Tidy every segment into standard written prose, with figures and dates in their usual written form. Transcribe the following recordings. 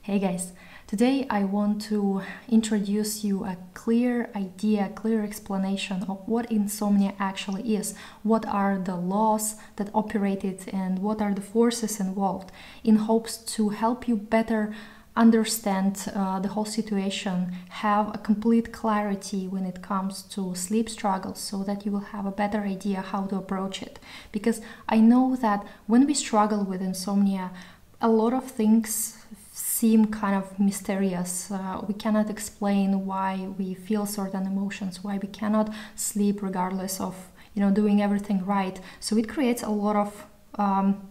Hey guys, today I want to introduce you a clear idea, clear explanation of what insomnia actually is, what are the laws that operate it, and what are the forces involved, in hopes to help you better understand the whole situation, have a complete clarity when it comes to sleep struggles, so that you will have a better idea how to approach it. Because I know that when we struggle with insomnia, a lot of things seem kind of mysterious. We cannot explain why we feel certain emotions, why we cannot sleep regardless of doing everything right. So it creates a lot of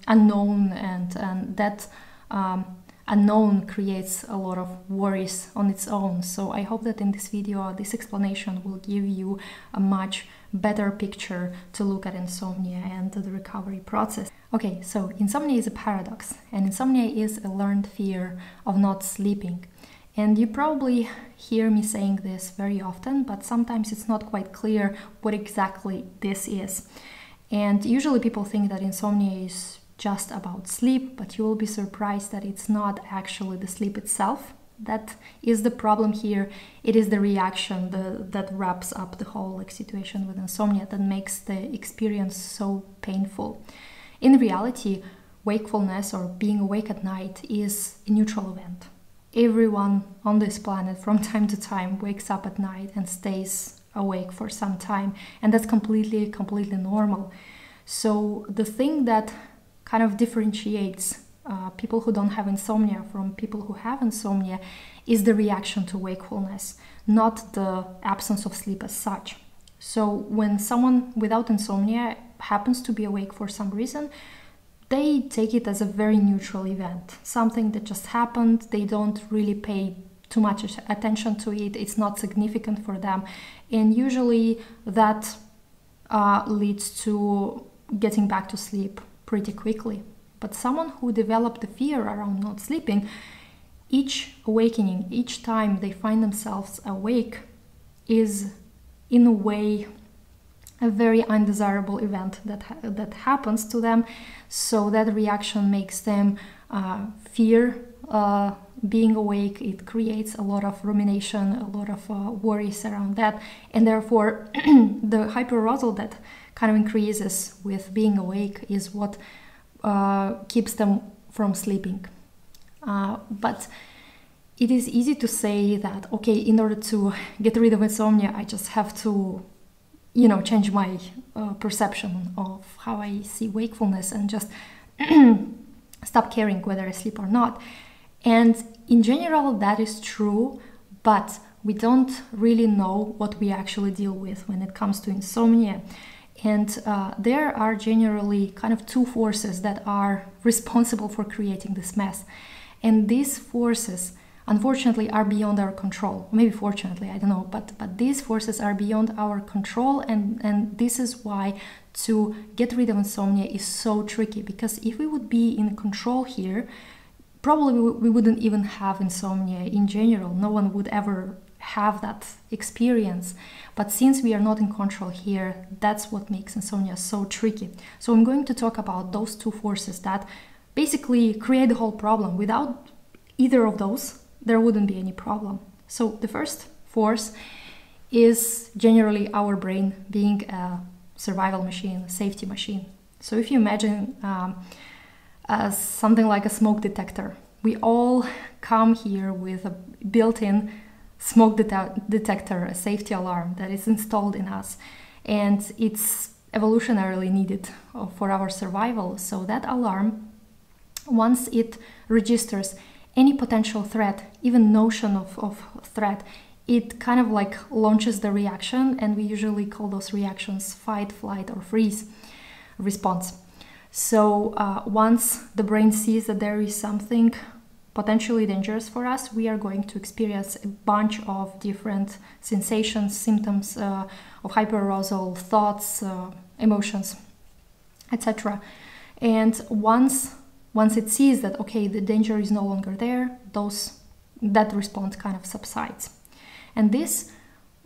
unknown, and that unknown creates a lot of worries on its own. So I hope that in this video, this explanation will give you a much better picture to look at insomnia and the recovery process. Okay, so insomnia is a paradox, and insomnia is a learned fear of not sleeping. And you probably hear me saying this very often, but sometimes it's not quite clear what exactly this is. And usually people think that insomnia is just about sleep, but you will be surprised that it's not actually the sleep itself that is the problem here. It is the reaction that wraps up the whole situation with insomnia that makes the experience so painful. In reality, wakefulness, or being awake at night, is a neutral event. Everyone on this planet from time to time wakes up at night and stays awake for some time, and that's completely normal. So the thing that kind of differentiates people who don't have insomnia from people who have insomnia is the reaction to wakefulness, not the absence of sleep as such. So when someone without insomnia happens to be awake for some reason, they take it as a very neutral event, something that just happened. They don't really pay too much attention to it. It's not significant for them, and usually that leads to getting back to sleep pretty quickly. But someone who developed the fear around not sleeping, each awakening, each time they find themselves awake, is in a way a very undesirable event that happens to them. So that reaction makes them fear being awake. It creates a lot of rumination, a lot of worries around that, and therefore the hyperarousal that kind of increases with being awake is what keeps them from sleeping. But it is easy to say that, okay, in order to get rid of insomnia, I just have to, change my perception of how I see wakefulness and just stop caring whether I sleep or not. And in general, that is true, but we don't really know what we actually deal with when it comes to insomnia. And there are generally kind of two forces that are responsible for creating this mess. And these forces, unfortunately, are beyond our control. Maybe fortunately, I don't know, but these forces are beyond our control, and this is why to get rid of insomnia is so tricky. Because if we would be in control here, probably we wouldn't even have insomnia in general. No one would ever have that experience. But since we are not in control here, that's what makes insomnia so tricky. So I'm going to talk about those two forces that basically create the whole problem. Without either of those, there wouldn't be any problem. So the first force is generally our brain being a survival machine, a safety machine. So if you imagine as something like a smoke detector, we all come here with a built-in smoke detector, a safety alarm that is installed in us, and it's evolutionarily needed for our survival. So that alarm, once it registers any potential threat, even notion of threat, it kind of like launches the reaction, and we usually call those reactions fight, flight, or freeze response. So once the brain sees that there is something potentially dangerous for us, we are going to experience a bunch of different sensations, symptoms of hyperarousal, thoughts, emotions, etc. And once it sees that, okay, the danger is no longer there, that response kind of subsides. And this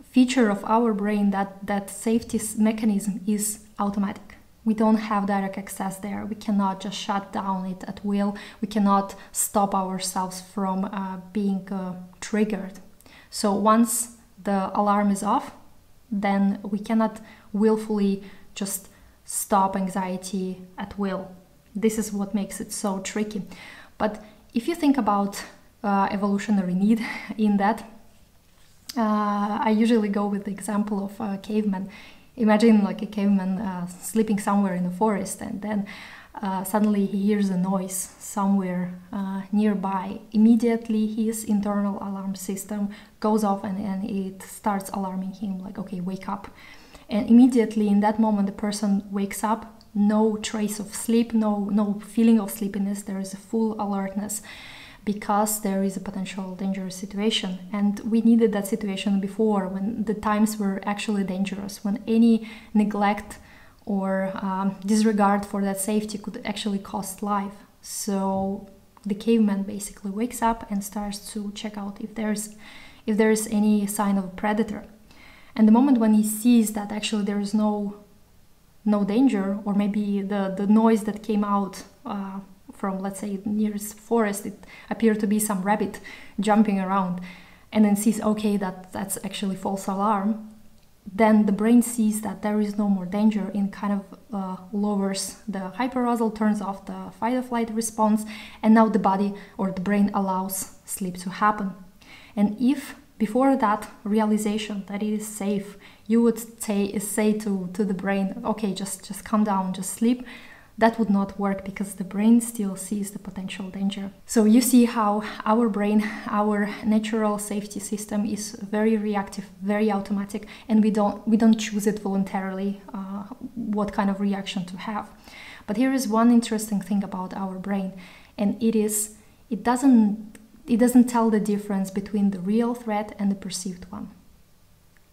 feature of our brain, that safety mechanism, is automatic. We don't have direct access there. We cannot just shut down it at will. We cannot stop ourselves from being triggered. So once the alarm is off, then we cannot willfully just stop anxiety at will. This is what makes it so tricky. But if you think about evolutionary need in that, I usually go with the example of a caveman. Imagine like a caveman sleeping somewhere in the forest, and then suddenly he hears a noise somewhere nearby. Immediately his internal alarm system goes off and it starts alarming him like, okay, wake up. And immediately in that moment the person wakes up, no trace of sleep, no feeling of sleepiness, there is a full alertness, because there is a potential dangerous situation. And we needed that situation before, when the times were actually dangerous, when any neglect or disregard for that safety could actually cost life. So the caveman basically wakes up and starts to check out if there's any sign of a predator. And the moment when he sees that actually there is no danger, or maybe the noise that came out from, let's say, nearest forest, it appeared to be some rabbit jumping around, and then sees, okay, that's actually false alarm, then the brain sees that there is no more danger and kind of lowers the hyperarousal, turns off the fight or flight response, and now the body or the brain allows sleep to happen. And if before that realization that it is safe, you would say to the brain, okay, just calm down, just sleep, that would not work, because the brain still sees the potential danger. So you see how our brain, our natural safety system, is very reactive, very automatic, and we don't choose it voluntarily what kind of reaction to have. But here is one interesting thing about our brain, and it doesn't tell the difference between the real threat and the perceived one.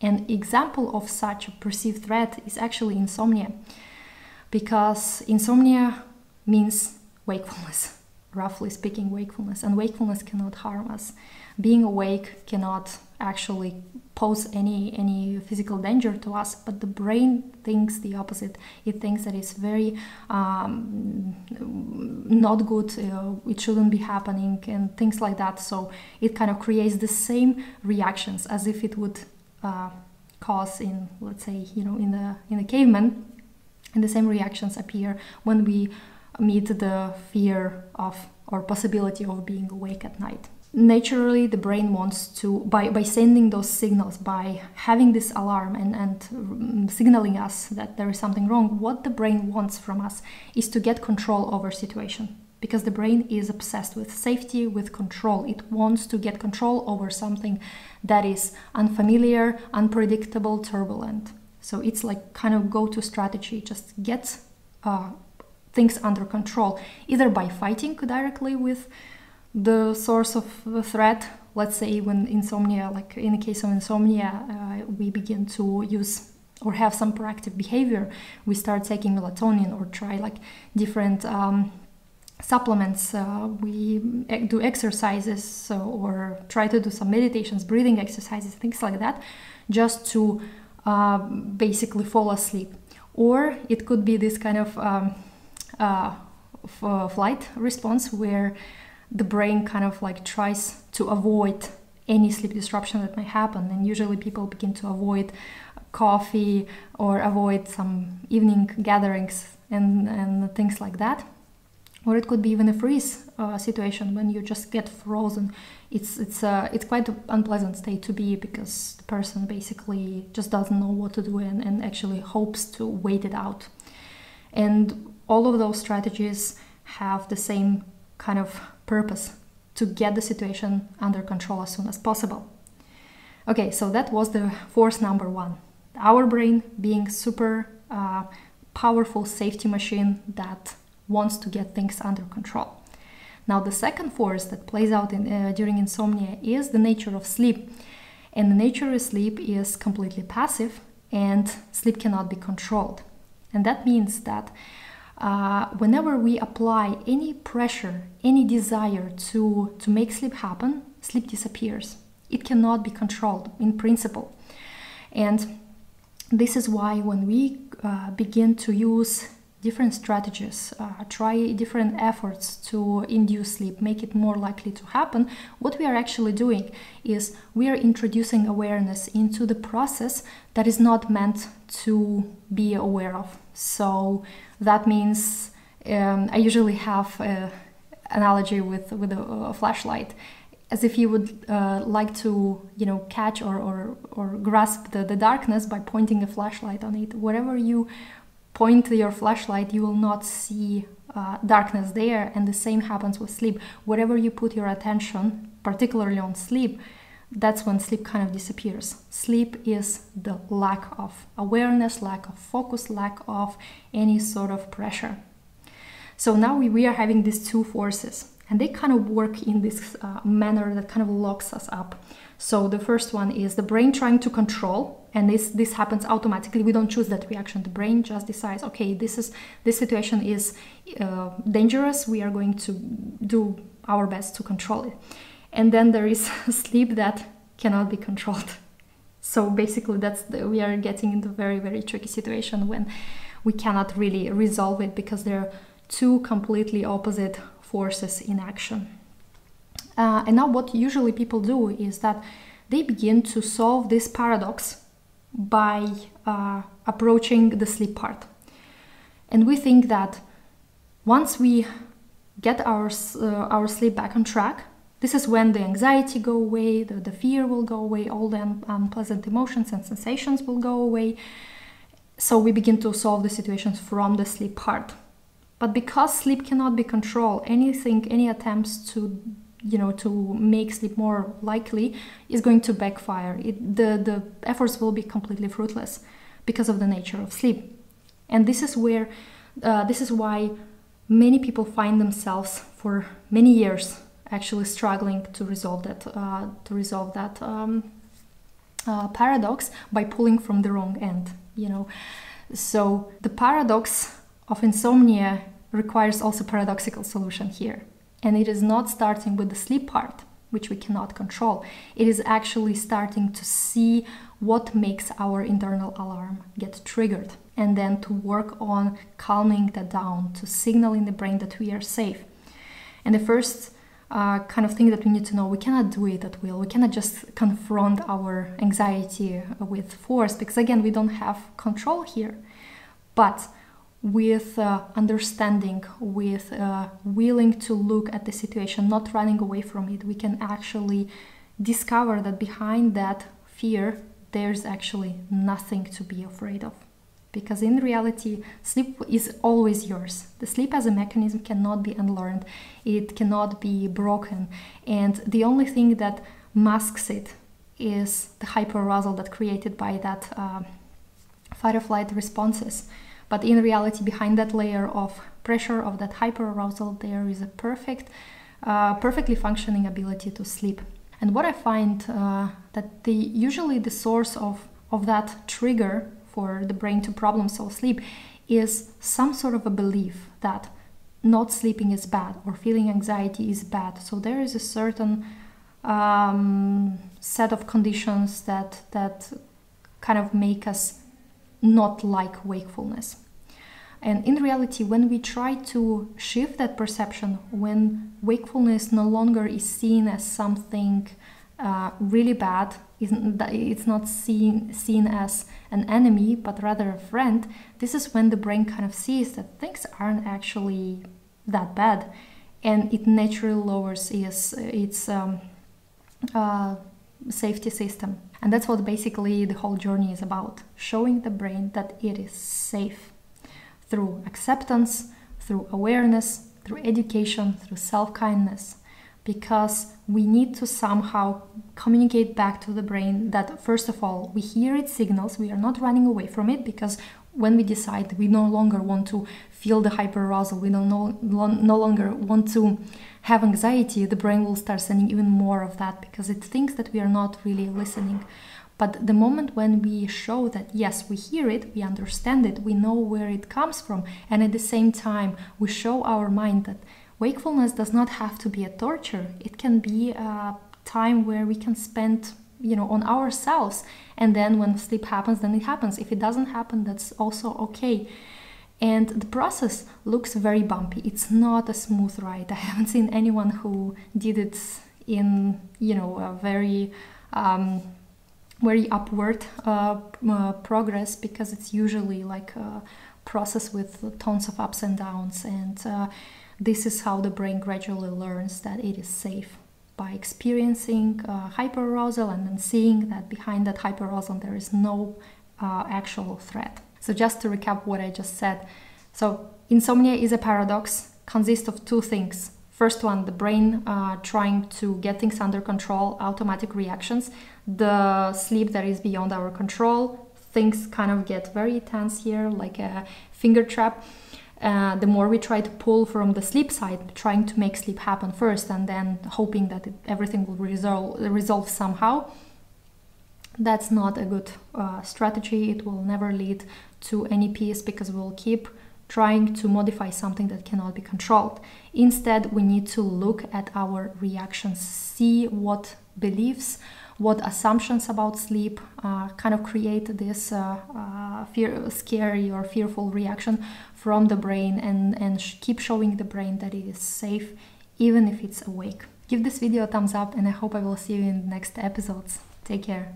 An example of such a perceived threat is actually insomnia. Because insomnia means wakefulness, roughly speaking, wakefulness, and wakefulness cannot harm us. Being awake cannot actually pose any physical danger to us, but the brain thinks the opposite. It thinks that it's very not good, it shouldn't be happening, and things like that. So it kind of creates the same reactions as if it would cause in, let's say, in the caveman. And the same reactions appear when we meet the fear of or possibility of being awake at night. Naturally, the brain wants to, by sending those signals, by having this alarm and signaling us that there is something wrong, what the brain wants from us is to get control over situation. Because the brain is obsessed with safety, with control. It wants to get control over something that is unfamiliar, unpredictable, turbulent. So it's like kind of go-to strategy, just get things under control, either by fighting directly with the source of the threat. Let's say when insomnia, like in the case of insomnia, we begin to use or have some proactive behavior. We start taking melatonin or try like different supplements. We do exercises or try to do some meditations, breathing exercises, things like that, just to basically fall asleep. Or it could be this kind of flight response where the brain kind of like tries to avoid any sleep disruption that might happen, and usually people begin to avoid coffee or avoid some evening gatherings and things like that. Or it could be even a freeze situation when you just get frozen. It's quite an unpleasant state to be, because the person basically just doesn't know what to do and actually hopes to wait it out. And all of those strategies have the same kind of purpose: to get the situation under control as soon as possible. Okay, so that was the force number one. Our brain being super powerful safety machine that wants to get things under control. Now, the second force that plays out during insomnia is the nature of sleep. And the nature of sleep is completely passive, and sleep cannot be controlled. And that means that whenever we apply any pressure, any desire to make sleep happen, sleep disappears. It cannot be controlled in principle. And this is why when we begin to use different strategies, try different efforts to induce sleep, make it more likely to happen, what we are actually doing is we are introducing awareness into the process that is not meant to be aware of. So that means I usually have an analogy with a flashlight, as if you would like to, catch or grasp the darkness by pointing a flashlight on it. Wherever you point your flashlight, you will not see darkness there, and the same happens with sleep. Wherever you put your attention, particularly on sleep, that's when sleep kind of disappears. Sleep is the lack of awareness, lack of focus, lack of any sort of pressure. So now we are having these two forces, and they kind of work in this manner that kind of locks us up. So the first one is the brain trying to control, and this happens automatically. We don't choose that reaction. The brain just decides, okay, this situation is dangerous. We are going to do our best to control it. And then there is sleep that cannot be controlled. So basically we are getting into a very, very tricky situation when we cannot really resolve it, because there are two completely opposite forces in action. And now what usually people do is that they begin to solve this paradox by approaching the sleep part. And we think that once we get our sleep back on track, this is when the anxiety go away, the fear will go away, all the unpleasant emotions and sensations will go away. So we begin to solve the situations from the sleep part. But because sleep cannot be controlled, any attempts to make sleep more likely is going to backfire. The efforts will be completely fruitless because of the nature of sleep. And this is why many people find themselves for many years actually struggling to resolve that paradox by pulling from the wrong end. So the paradox of insomnia requires also paradoxical solution here. And it is not starting with the sleep part, which we cannot control. It is actually starting to see what makes our internal alarm get triggered, and then to work on calming that down, to signal in the brain that we are safe. And the first kind of thing that we need to know, we cannot do it at will. We cannot just confront our anxiety with force, because again, we don't have control here. But with understanding, with willing to look at the situation, not running away from it, we can actually discover that behind that fear, there's actually nothing to be afraid of. Because in reality, sleep is always yours. The sleep as a mechanism cannot be unlearned. It cannot be broken. And the only thing that masks it is the hyperarousal that's created by that fight or flight responses. But in reality, behind that layer of pressure, of that hyperarousal, there is a perfectly functioning ability to sleep. And what I find that usually the source of that trigger for the brain to problem solve sleep is some sort of a belief that not sleeping is bad or feeling anxiety is bad. So there is a certain set of conditions that kind of make us not like wakefulness. And in reality, when we try to shift that perception, when wakefulness no longer is seen as something really bad, it's not seen as an enemy, but rather a friend, this is when the brain kind of sees that things aren't actually that bad, and it naturally lowers its safety system. And that's what basically the whole journey is about, showing the brain that it is safe through acceptance, through awareness, through education, through self-kindness, because we need to somehow communicate back to the brain that, first of all, we hear its signals, we are not running away from it, because when we decide we no longer want to feel the hyperarousal, we no longer want to have anxiety, the brain will start sending even more of that because it thinks that we are not really listening. But the moment when we show that, yes, we hear it, we understand it, we know where it comes from, and at the same time, we show our mind that wakefulness does not have to be a torture. It can be a time where we can spend, on ourselves. And then when sleep happens, then it happens. If it doesn't happen, that's also okay. And the process looks very bumpy. It's not a smooth ride. I haven't seen anyone who did it in, you know, a very upward progress, because it's usually like a process with tons of ups and downs. And this is how the brain gradually learns that it is safe, by experiencing hyperarousal and then seeing that behind that hyperarousal there is no actual threat. So just to recap what I just said. So insomnia is a paradox, consists of two things. First one, the brain trying to get things under control, automatic reactions. The sleep that is beyond our control, things kind of get very tense here, like a finger trap. The more we try to pull from the sleep side, trying to make sleep happen first and then hoping that everything will resolve somehow, that's not a good strategy. It will never lead to any peace, because we'll keep trying to modify something that cannot be controlled. Instead, we need to look at our reactions, see what beliefs, what assumptions about sleep kind of create this scary or fearful reaction from the brain, and keep showing the brain that it is safe even if it's awake. Give this video a thumbs up, and I hope I will see you in the next episodes. Take care.